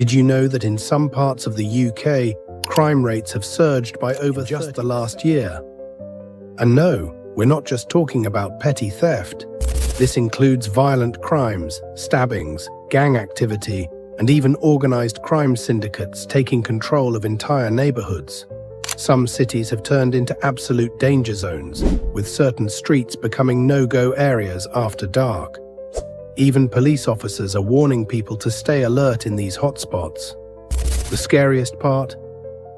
Did you know that in some parts of the UK, crime rates have surged by over just the last year? And no, we're not just talking about petty theft. This includes violent crimes, stabbings, gang activity, and even organized crime syndicates taking control of entire neighborhoods. Some cities have turned into absolute danger zones, with certain streets becoming no-go areas after dark. Even police officers are warning people to stay alert in these hotspots. The scariest part?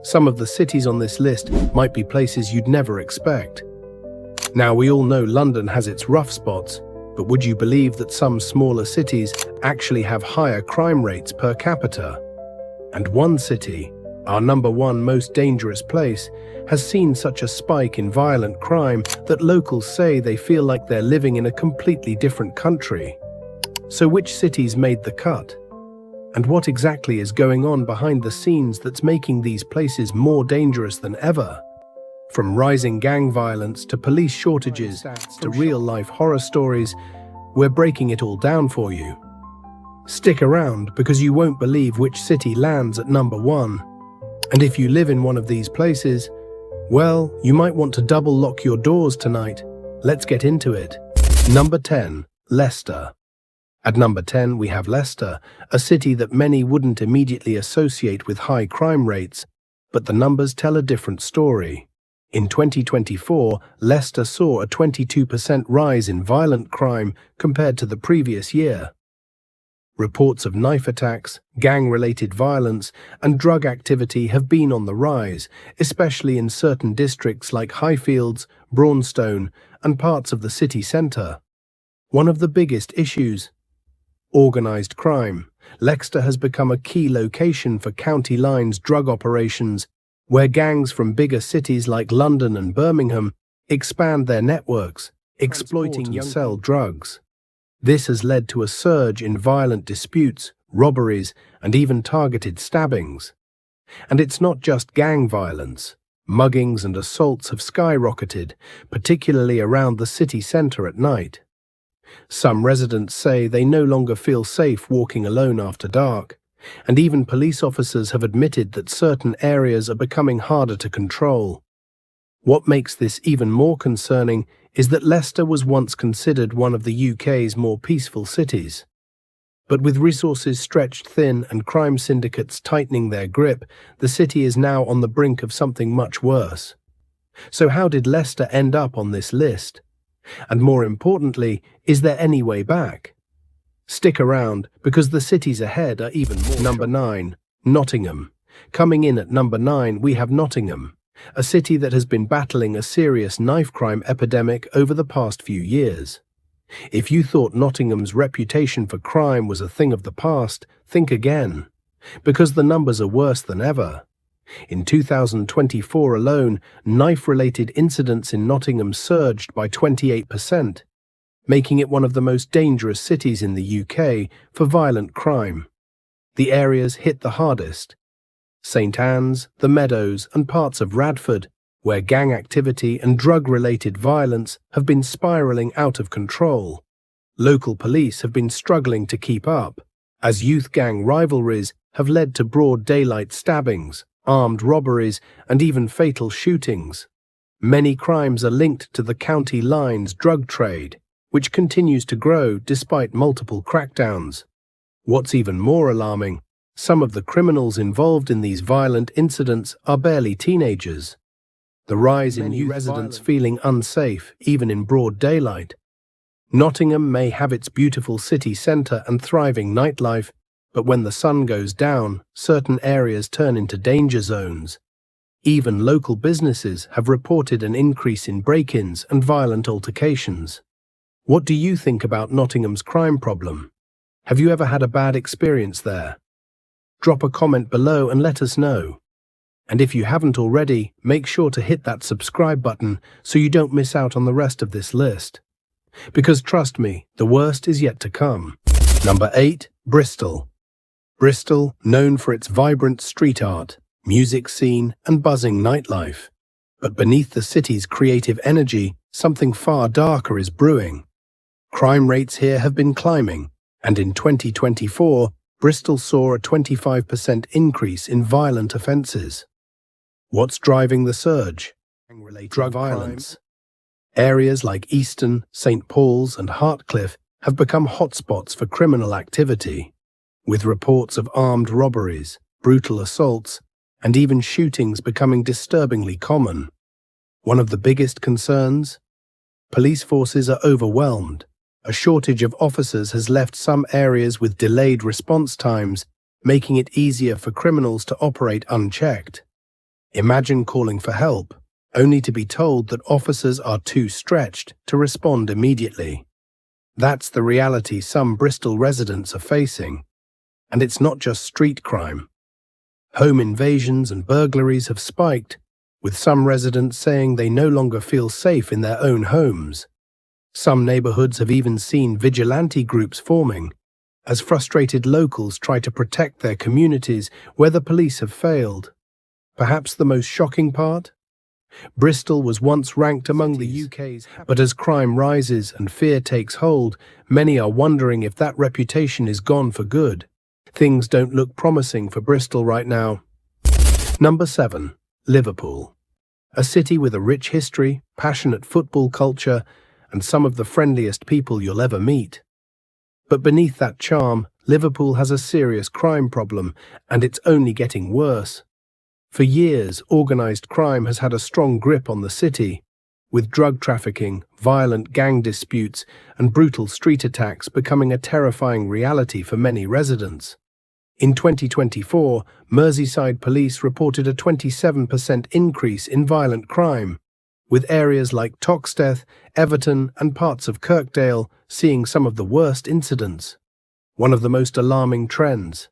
Some of the cities on this list might be places you'd never expect. Now, we all know London has its rough spots, but would you believe that some smaller cities actually have higher crime rates per capita? And one city, our #1 most dangerous place, has seen such a spike in violent crime that locals say they feel like they're living in a completely different country. So which cities made the cut? And what exactly is going on behind the scenes that's making these places more dangerous than ever? From rising gang violence to police shortages to real-life horror stories, we're breaking it all down for you. Stick around because you won't believe which city lands at #1. And if you live in one of these places, well, you might want to double lock your doors tonight. Let's get into it. Number 10, Leicester. At number 10, we have Leicester, a city that many wouldn't immediately associate with high crime rates, but the numbers tell a different story. In 2024, Leicester saw a 22% rise in violent crime compared to the previous year. Reports of knife attacks, gang-related violence, and drug activity have been on the rise, especially in certain districts like Highfields, Braunstone, and parts of the city centre. One of the biggest issues: organised crime. Leicester has become a key location for county lines drug operations, where gangs from bigger cities like London and Birmingham expand their networks, exploiting and sell drugs. This has led to a surge in violent disputes, robberies, and even targeted stabbings. And it's not just gang violence. Muggings and assaults have skyrocketed, particularly around the city centre at night. Some residents say they no longer feel safe walking alone after dark, and even police officers have admitted that certain areas are becoming harder to control. What makes this even more concerning is that Leicester was once considered one of the UK's more peaceful cities. But with resources stretched thin and crime syndicates tightening their grip, the city is now on the brink of something much worse. So how did Leicester end up on this list? And more importantly, is there any way back? Stick around, because the cities ahead are even more. Number 9, Nottingham. Coming in at number 9, we have Nottingham, a city that has been battling a serious knife crime epidemic over the past few years. If you thought Nottingham's reputation for crime was a thing of the past, think again, because the numbers are worse than ever. In 2024 alone, knife-related incidents in Nottingham surged by 28%, making it one of the most dangerous cities in the UK for violent crime. The areas hit the hardest: St Anne's, the Meadows, and parts of Bradford, where gang activity and drug-related violence have been spiralling out of control. Local police have been struggling to keep up, as youth gang rivalries have led to broad daylight stabbings, armed robberies, and even fatal shootings. Many crimes are linked to the county lines drug trade, which continues to grow despite multiple crackdowns. What's even more alarming, some of the criminals involved in these violent incidents are barely teenagers. The rise in youth residents feeling unsafe, even in broad daylight. Nottingham may have its beautiful city centre and thriving nightlife, but when the sun goes down, certain areas turn into danger zones. Even local businesses have reported an increase in break-ins and violent altercations. What do you think about Nottingham's crime problem? Have you ever had a bad experience there? Drop a comment below and let us know. And if you haven't already, make sure to hit that subscribe button so you don't miss out on the rest of this list. Because trust me, the worst is yet to come. Number 8, Bristol. Bristol, known for its vibrant street art, music scene, and buzzing nightlife. But beneath the city's creative energy, something far darker is brewing. Crime rates here have been climbing, and in 2024, Bristol saw a 25% increase in violent offences. What's driving the surge? Drug violence. Areas like Easton, St Paul's and Hartcliffe have become hotspots for criminal activity, with reports of armed robberies, brutal assaults, and even shootings becoming disturbingly common. One of the biggest concerns? Police forces are overwhelmed. A shortage of officers has left some areas with delayed response times, making it easier for criminals to operate unchecked. Imagine calling for help, only to be told that officers are too stretched to respond immediately. That's the reality some Bristol residents are facing. And it's not just street crime. Home invasions and burglaries have spiked, with some residents saying they no longer feel safe in their own homes. Some neighbourhoods have even seen vigilante groups forming, as frustrated locals try to protect their communities where the police have failed. Perhaps the most shocking part? Bristol was once ranked among the UK's, but as crime rises and fear takes hold, many are wondering if that reputation is gone for good. Things don't look promising for Bristol right now. Number 7. Liverpool. A city with a rich history, passionate football culture, and some of the friendliest people you'll ever meet. But beneath that charm, Liverpool has a serious crime problem, and it's only getting worse. For years, organised crime has had a strong grip on the city, with drug trafficking, violent gang disputes, and brutal street attacks becoming a terrifying reality for many residents. In 2024, Merseyside police reported a 27% increase in violent crime, with areas like Toxteth, Everton, and parts of Kirkdale seeing some of the worst incidents. One of the most alarming trends.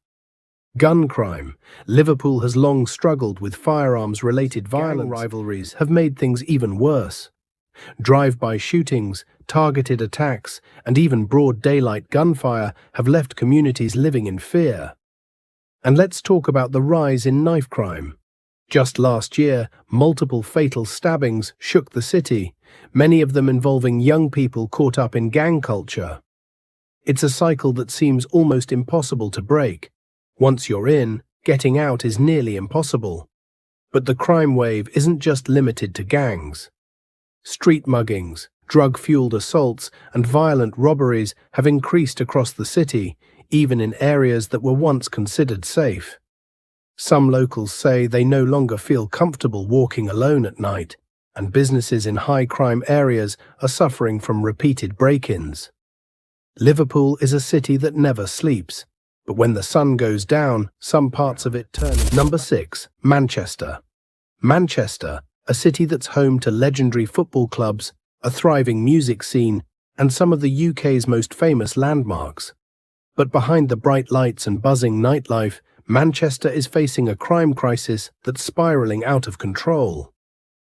Gun crime. Liverpool has long struggled with firearms-related violence. Gang rivalries have made things even worse. Drive-by shootings, targeted attacks, and even broad daylight gunfire have left communities living in fear. And let's talk about the rise in knife crime. Just last year, multiple fatal stabbings shook the city, many of them involving young people caught up in gang culture. It's a cycle that seems almost impossible to break. Once you're in, getting out is nearly impossible. But the crime wave isn't just limited to gangs. Street muggings, drug-fueled assaults, and violent robberies have increased across the city, even in areas that were once considered safe. Some locals say they no longer feel comfortable walking alone at night, and businesses in high-crime areas are suffering from repeated break-ins. Liverpool is a city that never sleeps, but when the sun goes down, some parts of it turn. Number 6. Manchester. Manchester, a city that's home to legendary football clubs, a thriving music scene, and some of the UK's most famous landmarks. But behind the bright lights and buzzing nightlife, Manchester is facing a crime crisis that's spiralling out of control.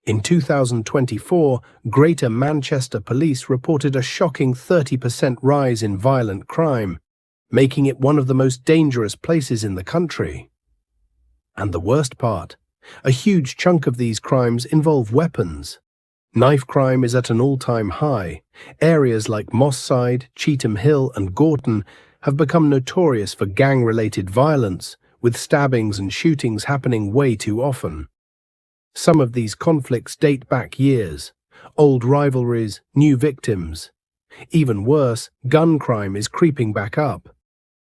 In 2024, Greater Manchester Police reported a shocking 30% rise in violent crime, making it one of the most dangerous places in the country. And the worst part, a huge chunk of these crimes involve weapons. Knife crime is at an all-time high. Areas like Moss Side, Cheetham Hill and Gorton have become notorious for gang-related violence, with stabbings and shootings happening way too often. Some of these conflicts date back years. Old rivalries, new victims. Even worse, gun crime is creeping back up.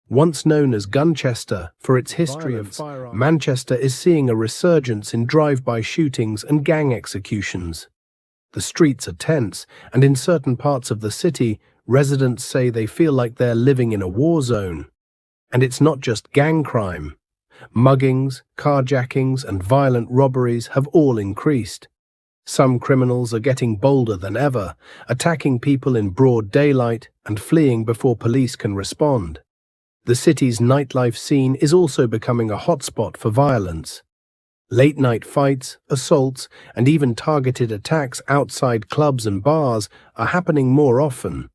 Once known as Gunchester for its history of firearms, Manchester is seeing a resurgence in drive-by shootings and gang executions. The streets are tense, and in certain parts of the city, residents say they feel like they're living in a war zone. And it's not just gang crime. Muggings, carjackings, and violent robberies have all increased. Some criminals are getting bolder than ever, attacking people in broad daylight and fleeing before police can respond. The city's nightlife scene is also becoming a hotspot for violence. Late-night fights, assaults, and even targeted attacks outside clubs and bars are happening more often,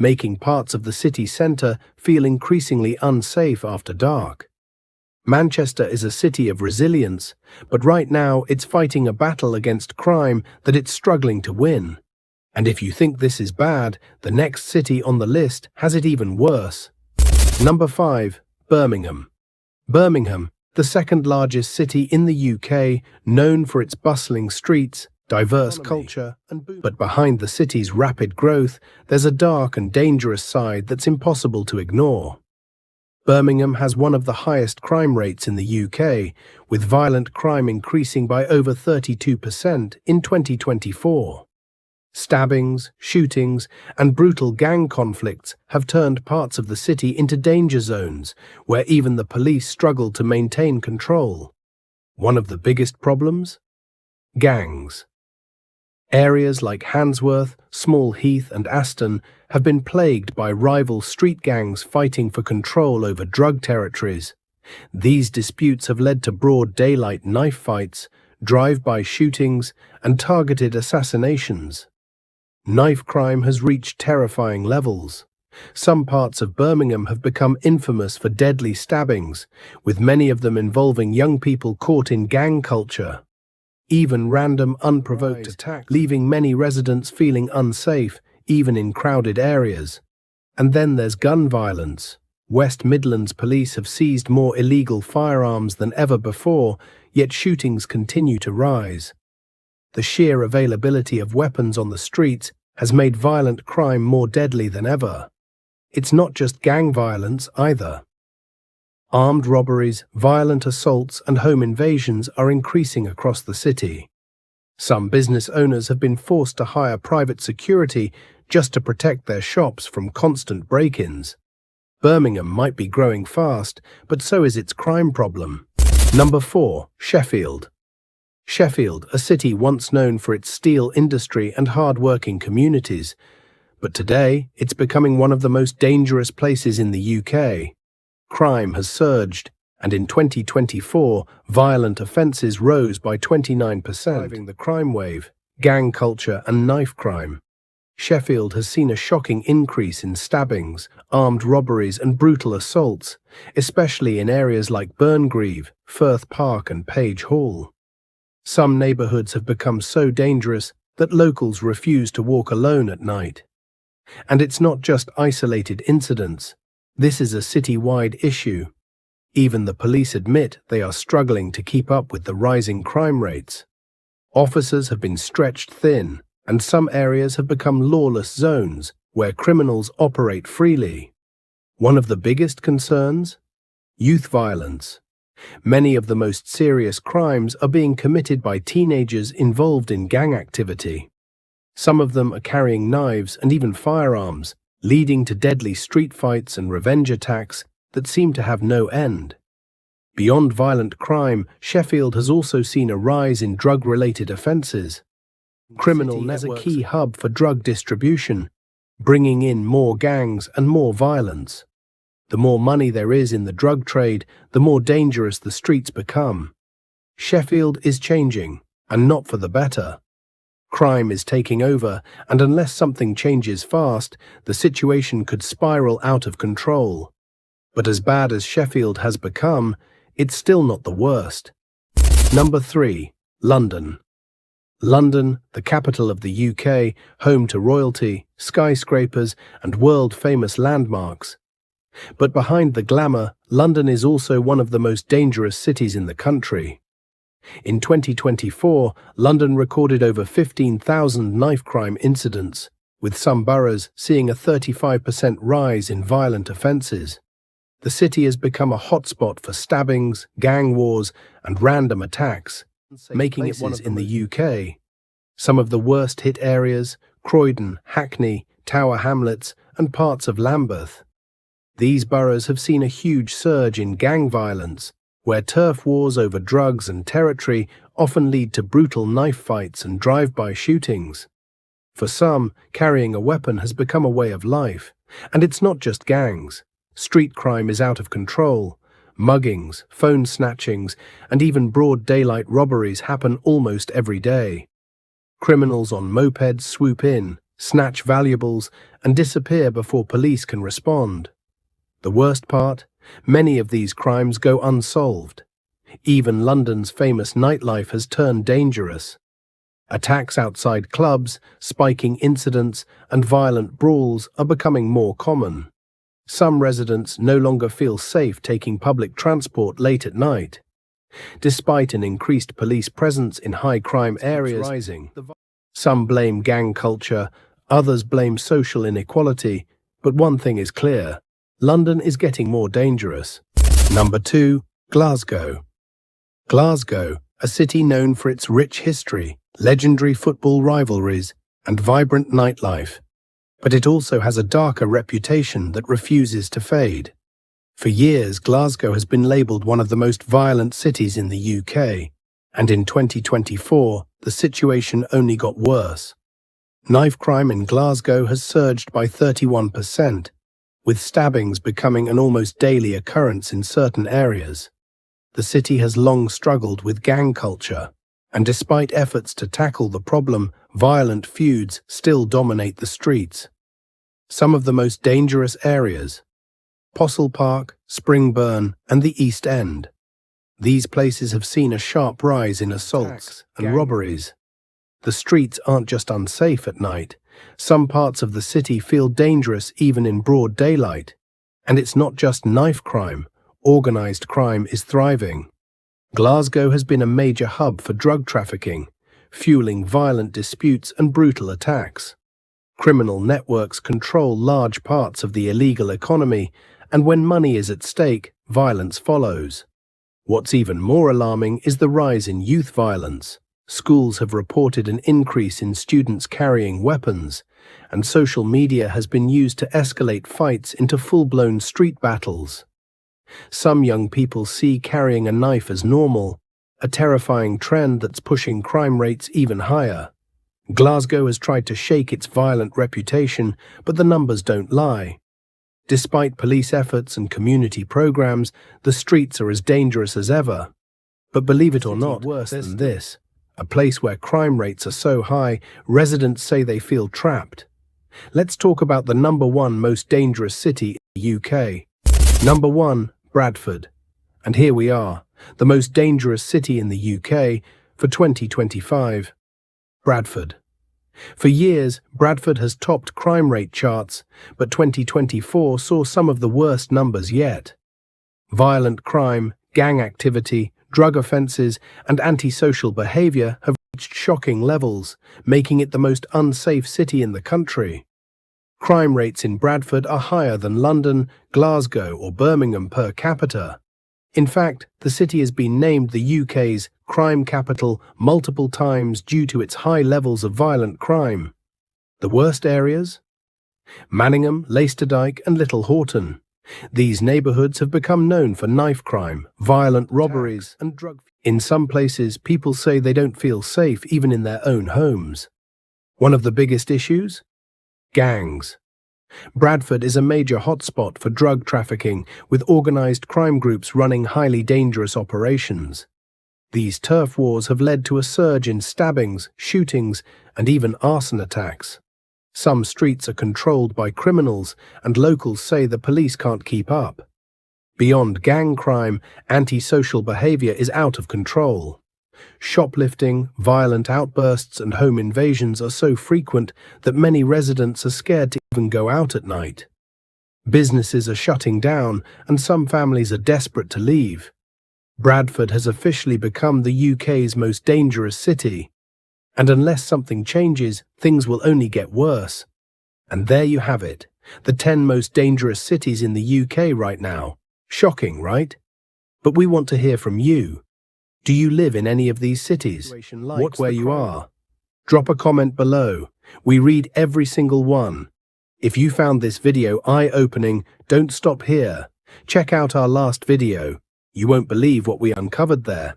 making parts of the city centre feel increasingly unsafe after dark. Manchester is a city of resilience, but right now it's fighting a battle against crime that it's struggling to win. And if you think this is bad, the next city on the list has it even worse. Number 5. Birmingham. Birmingham, the second largest city in the UK, known for its bustling streets, diverse culture, but behind the city's rapid growth, there's a dark and dangerous side that's impossible to ignore. Birmingham has one of the highest crime rates in the UK, with violent crime increasing by over 32% in 2024. Stabbings, shootings, and brutal gang conflicts have turned parts of the city into danger zones, where even the police struggle to maintain control. One of the biggest problems? Gangs. Areas like Handsworth, Small Heath, and Aston have been plagued by rival street gangs fighting for control over drug territories. These disputes have led to broad daylight knife fights, drive-by shootings, and targeted assassinations. Knife crime has reached terrifying levels. Some parts of Birmingham have become infamous for deadly stabbings, with many of them involving young people caught in gang culture. Even random, unprovoked attacks, leaving many residents feeling unsafe, even in crowded areas. And then there's gun violence. West Midlands police have seized more illegal firearms than ever before, yet shootings continue to rise. The sheer availability of weapons on the streets has made violent crime more deadly than ever. It's not just gang violence either. Armed robberies, violent assaults, and home invasions are increasing across the city. Some business owners have been forced to hire private security just to protect their shops from constant break-ins. Birmingham might be growing fast, but so is its crime problem. Number 4. Sheffield. Sheffield, a city once known for its steel industry and hard-working communities, but today it's becoming one of the most dangerous places in the UK. Crime has surged, and in 2024, violent offences rose by 29%, driving the crime wave, gang culture and knife crime. Sheffield has seen a shocking increase in stabbings, armed robberies and brutal assaults, especially in areas like Birmingham, Firth Park and Page Hall. Some neighbourhoods have become so dangerous that locals refuse to walk alone at night. And it's not just isolated incidents. This is a city-wide issue. Even the police admit they are struggling to keep up with the rising crime rates. Officers have been stretched thin, and some areas have become lawless zones where criminals operate freely. One of the biggest concerns? Youth violence. Many of the most serious crimes are being committed by teenagers involved in gang activity. Some of them are carrying knives and even firearms, leading to deadly street fights and revenge attacks that seem to have no end. Beyond violent crime, Sheffield has also seen a rise in drug-related offences. Criminal networks are a key hub for drug distribution, bringing in more gangs and more violence. The more money there is in the drug trade, the more dangerous the streets become. Sheffield is changing, and not for the better. Crime is taking over, and unless something changes fast, the situation could spiral out of control. But as bad as Sheffield has become, it's still not the worst. Number 3. London. London, the capital of the UK, home to royalty, skyscrapers, and world-famous landmarks. But behind the glamour, London is also one of the most dangerous cities in the country. In 2024, London recorded over 15,000 knife crime incidents, with some boroughs seeing a 35% rise in violent offences. The city has become a hotspot for stabbings, gang wars, and random attacks, making it one in the UK. Some of the worst hit areas: Croydon, Hackney, Tower Hamlets, and parts of Lambeth. These boroughs have seen a huge surge in gang violence, where turf wars over drugs and territory often lead to brutal knife fights and drive-by shootings. For some, carrying a weapon has become a way of life, and it's not just gangs. Street crime is out of control. Muggings, phone snatchings, and even broad daylight robberies happen almost every day. Criminals on mopeds swoop in, snatch valuables, and disappear before police can respond. The worst part? Many of these crimes go unsolved. Even London's famous nightlife has turned dangerous. Attacks outside clubs, spiking incidents, and violent brawls are becoming more common. Some residents no longer feel safe taking public transport late at night. Despite an increased police presence in high-crime areas rising, some blame gang culture, others blame social inequality, but one thing is clear: London is getting more dangerous. Number 2. Glasgow. Glasgow, a city known for its rich history, legendary football rivalries, and vibrant nightlife. But it also has a darker reputation that refuses to fade. For years, Glasgow has been labelled one of the most violent cities in the UK, and in 2024, the situation only got worse. Knife crime in Glasgow has surged by 31%, with stabbings becoming an almost daily occurrence in certain areas. The city has long struggled with gang culture, and despite efforts to tackle the problem, violent feuds still dominate the streets. Some of the most dangerous areas: Postle Park, Springburn, and the East End. These places have seen a sharp rise in assaults and robberies. The streets aren't just unsafe at night. Some parts of the city feel dangerous even in broad daylight. And it's not just knife crime. Organised crime is thriving. Glasgow has been a major hub for drug trafficking, fueling violent disputes and brutal attacks. Criminal networks control large parts of the illegal economy, and when money is at stake, violence follows. What's even more alarming is the rise in youth violence. Schools have reported an increase in students carrying weapons, and social media has been used to escalate fights into full-blown street battles. Some young people see carrying a knife as normal, a terrifying trend that's pushing crime rates even higher. Glasgow has tried to shake its violent reputation, but the numbers don't lie. Despite police efforts and community programs, the streets are as dangerous as ever. But believe it or not, worse than this, a place where crime rates are so high, residents say they feel trapped. Let's talk about the number 1 most dangerous city in the UK. Number 1, Bradford. And here we are, the most dangerous city in the UK for 2025. Bradford. For years, Bradford has topped crime rate charts, but 2024 saw some of the worst numbers yet. Violent crime, gang activity, drug offences, and antisocial behaviour have reached shocking levels, making it the most unsafe city in the country. Crime rates in Bradford are higher than London, Glasgow, or Birmingham per capita. In fact, the city has been named the UK's crime capital multiple times due to its high levels of violent crime. The worst areas? Manningham, Leicester and Little Horton. These neighbourhoods have become known for knife crime, violent robberies, and drug. In some places, people say they don't feel safe even in their own homes. One of the biggest issues? Gangs. Bradford is a major hotspot for drug trafficking, with organised crime groups running highly dangerous operations. These turf wars have led to a surge in stabbings, shootings, and even arson attacks. Some streets are controlled by criminals, and locals say the police can't keep up. Beyond gang crime, antisocial behaviour is out of control. Shoplifting, violent outbursts, and home invasions are so frequent that many residents are scared to even go out at night. Businesses are shutting down, and some families are desperate to leave. Bradford has officially become the UK's most dangerous city. And unless something changes, things will only get worse. And there you have it, the 10 most dangerous cities in the UK right now. Shocking, right? But we want to hear from you. Do you live in any of these cities? What where you are? Drop a comment below. We read every single one. If you found this video eye-opening, don't stop here. Check out our last video. You won't believe what we uncovered there.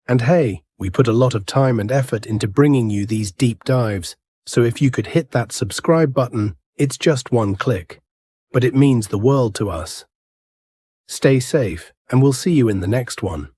And hey, we put a lot of time and effort into bringing you these deep dives, so if you could hit that subscribe button, it's just one click. But it means the world to us. Stay safe, and we'll see you in the next one.